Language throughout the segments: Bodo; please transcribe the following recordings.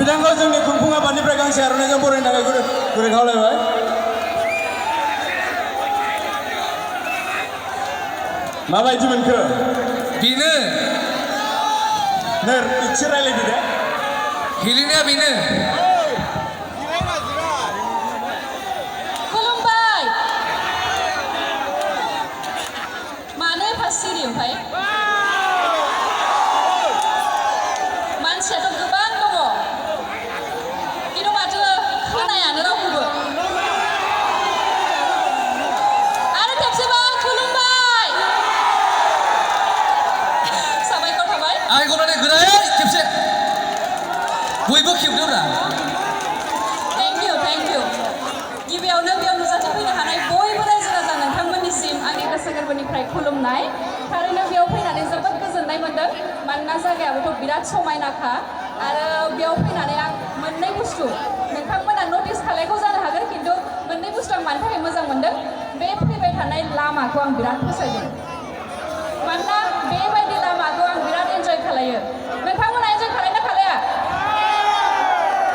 बिथांखौ जोंनि खुंफुं आफादनिफ्राय गांसे आर'नाइजों बरायनो थाखाय गुरै खावलायबाय। माबायदि मोनखो? बेनो नोर इसे रायलायदो दे। हिलिनाया बेनो। खुलुमबाय। मानो एफा सिरि ओमफ्राय? मानसियाथ' गोबां दङ खिन्थु माथो खोनायानो रावखौबो। आरो खेबसेबाव खुलुमबाय। साबायखर थाबाय। आइ गनानै गोरायै खेबसे बयबो खेबदोब्रा। Thank you. गिबियावनो बेयाव नुजाथिफैनो हानाय बयबो रायजो राजा नोंथांमोननिसिम आंनि गोसो गोरबोनिफ्राय खुलुमनाय। थारैनो बेयाव फैनानै जोबोद गोजोननाय मोनदों मानोना जायगायाबोथ' बिराद समायनाखा आरो बेयाव फैनानै आं मोननै बुस्थु नोंथांमोना नटिस खालायखौ जानो हागोन खिन्थु मोननै बुस्थु आं मानि थाखाय मोजां मोनदों बे फैबाय थानाय लामाखौ आं बिराद फसायदों मानोना बेबायदि लामाखौ आं बिराद एन्जय खालायो। नोंथांमोना एन्जय खालायना खालाया?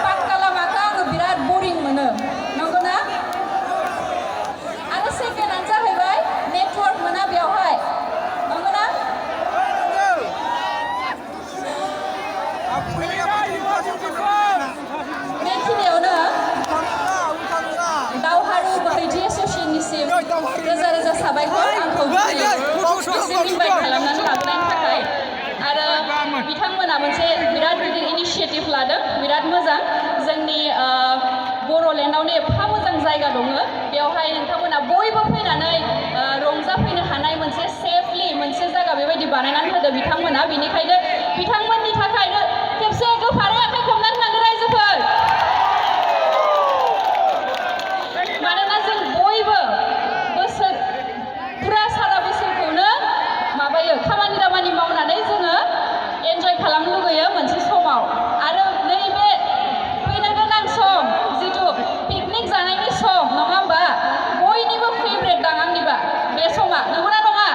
पाक्का लामाखौ आङो बिराद बरिं मोनो नंगौना? आरो सेकेन्डआनो जाहैबाय नेटवर्क मोना बेयावहाय नंगौना? बेखिनियावनो दावहारु बोहैथि एस'सियेसननिसिम रोजा रोजा साबायखर आंखौ इनभाइट खालामनानै लाबोनायनि थाखाय आरो बिथांमोना मोनसे बिराद गिदिर इनिशियेटिभ लादों बिराद मोजां जोंनि बर'लेण्डआवनो एफा मोजां जायगा दङ बेवहाय नोंथांमोना बयबो फैनानै रंजाफैनो हानाय मोनसे सेफलि मोनसे जायगा बेबायदि बानायनानै होदों बिथांमोना बेनिखायनो बिथांमोननि थाखायनो खेबसे गोफारै आखाइ खबनानै होनांगोन रायजोफोर। मानोना जों बयबो बोसोर फुरा सारा बोसोरखौनो माबायो खामानि दामानि मावनानै जोङो एन्जय खालामनो लुगैयो मोनसे समाव आरो नैबे फैनो गोनां सम जिथु पिकनिक जानायनि सम नङा होमबा बयनिबो फेभरेट दां आंनिबा बे समा नंगौना नङा?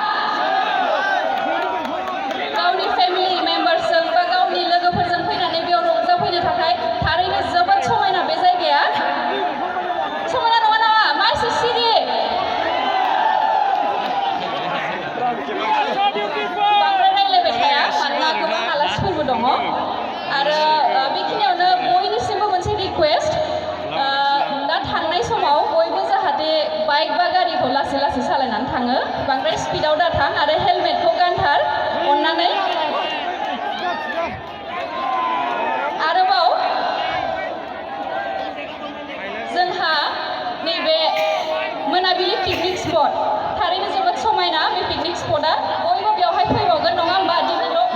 गावनि फेमिलि मेम्बार्सजों बा गावनि लोगोफोरजों फैनानै बेयाव रंजाफैनो थाखाय थारैनो जोबोद समायना बे जायगाया। समायना नङा नामा? मा एसे सिरि? बांद्राय रायलायबाय थाया मानोना गोबां आलासिफोरबो दङ आरो बेखिनियावनो बयनिसिमबो मोनसे रिकुवेस्ट दा थांनाय समाव बयबो जाहाथे बाइक बा गारिखौ लासै लासै सालायनानै थाङो बांद्राय स्पिडाव दाथां आरो हेलमेटखौ गानथार अननानै। आरोबाव जोंहा नैबे मोनाबिलि पिकनिक स्पट थारैनो जोबोद समायना बे पिकनिक स्पटआ बयबो बेवहाय फैबावगोन नङा होमबा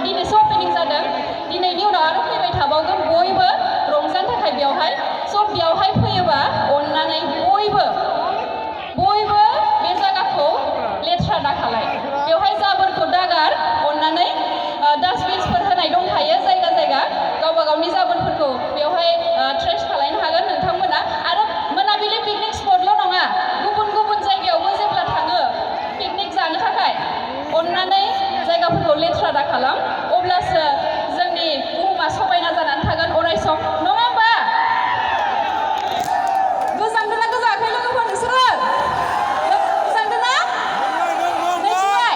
दिनैसो अपेनिं जादों दिनैनि उनाव आरो फैबाय थाबावगोन बयबो रंजानो थाखाय बेवहाय स' बेवहाय फैयोबा अननानै बयबो बे जायगाखौ लेथ्रा दाखालाय बेवहाय जाबोरखौ दागार अननानै डास्टबिन्सफोर होनाय दंखायो जायगा जायगा गावबा गावनि जाबोरफोरखौ बेवहाय ट्रेस खालायनो हागोन नोंथांमोना आरो मोनाबिलि पिकनिक स्पटल' नङा गुबुन गुबुन जायगायावबो जेब्ला थाङो पिकनिक जानो थाखाय अननानै जायगाफोरखौ लेथ्रा दा खालाम अब्लासो जोंनि बुहुमा समायना जानानै थागोन अरायसम नङा होमबा? गोजांदों ना गोजाङाखै लोगोफोर नोंसोरो? गोजांदों ना? नोंसोरलाय?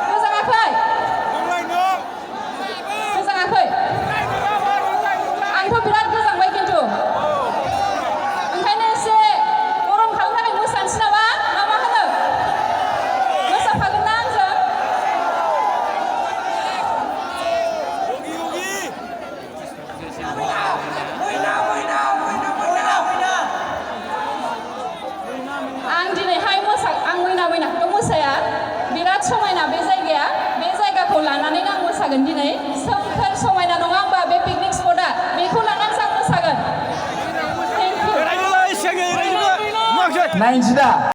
गोजाङाखै? गोजाङाखै? आंथ' बिराद गोजांबाय खिन्थु ओंखायनो एसे गरम खालामनो थाखाय मोसानोसै नामा? मा होनो? मोसाफागोन ना आंजों? आं दिनैहाय आं मैनाखौथ' मोसाया बिराद समायना बे जायगाया बे जायगाखौ लानानैनो आं मोसागोन दिनै सोमखोर समायना नङा होमबा बे पिकनिक स्पटआ बेखौ लानानैसो आं मोसागोन। Thank you. 90 दा